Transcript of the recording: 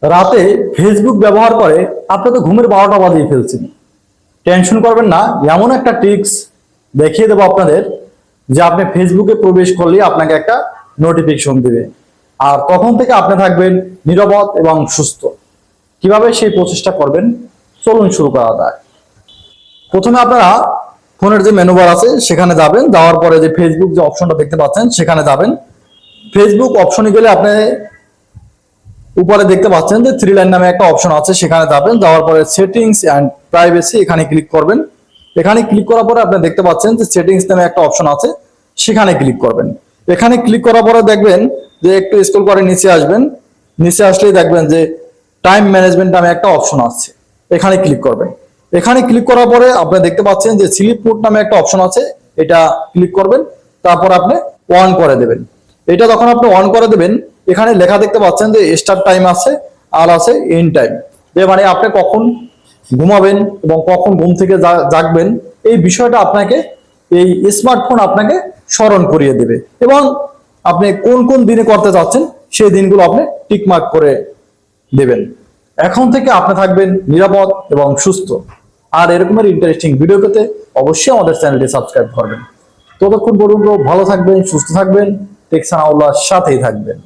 রাতে ফেসবুক ব্যবহার করে আপনি তো ঘুমের 12টা বাজিয়ে ফেলছেন। টেনশন করবেন না, এমন একটা ট্রিক্স দেখিয়ে দেবো আপনাদের যে আপনি ফেসবুকে প্রবেশ করলেই আপনাকে একটা নোটিফিকেশন দিবে, আর তখন থেকে আপনি থাকবেন নিরাপদ এবং সুস্থ। কিভাবে সেই প্রচেষ্টা করবেন, চলুন শুরু করা যাক। প্রথমে আপনারা ফোনের যে মেনু বার আছে সেখানে যাবেন, যাওয়ার পরে যে ফেসবুক যে অপশনটা দেখতে পাচ্ছেন সেখানে যাবেন। ফেসবুক অপশনে গেলে আপনি উপরে দেখতে পাচ্ছেন যে থ্রি লাইন নামে একটা অপশন আছে, সেখানে যাবেন। যাওয়ার পরে সেটিংস এন্ড প্রাইভেসি এখানে ক্লিক করবেন। এখানে ক্লিক করার পরে আপনি দেখতে পাচ্ছেন যে সেটিংস নামে একটা অপশন আছে, সেখানে ক্লিক করবেন। এখানে ক্লিক করার পরে দেখবেন যে একটু স্ক্রল করে নিচে আসবেন। নিচে আসলেই দেখবেন যে টাইম ম্যানেজমেন্ট নামে একটা অপশন আছে, এখানে ক্লিক করবেন। এখানে ক্লিক করার পরে আপনি দেখতে পাচ্ছেন যে স্লিপ মোড নামে একটা অপশন আছে, এটা ক্লিক করবেন। তারপর আপনি অন করে দেবেন। এটা যখন আপনি অন করে দেবেন, এখানে লেখা দেখতে পাচ্ছেন যে স্টার্ট টাইম আছে আর আছে এন্ড টাইম, যে মানে আপনি কখন ঘুমাবেন এবং কখন ঘুম থেকে জাগবেন এই বিষয়টা আপনাকে এই স্মার্টফোন আপনাকে স্মরণ করিয়ে দেবে। এবং আপনি কোন কোন দিনে করতে চাচ্ছেন সেই দিনগুলো আপনি টিকমার্ক করে দেবেন। এখন থেকে আপনি থাকবেন নিরাপদ এবং সুস্থ। আর এরকমের ইন্টারেস্টিং ভিডিও পেতে অবশ্যই আমাদের চ্যানেলটি সাবস্ক্রাইব করবেন। ততক্ষণ পর্যন্ত ভালো থাকবেন, সুস্থ থাকবেন, টেক সানাউল্লাহর সাথেই থাকবেন।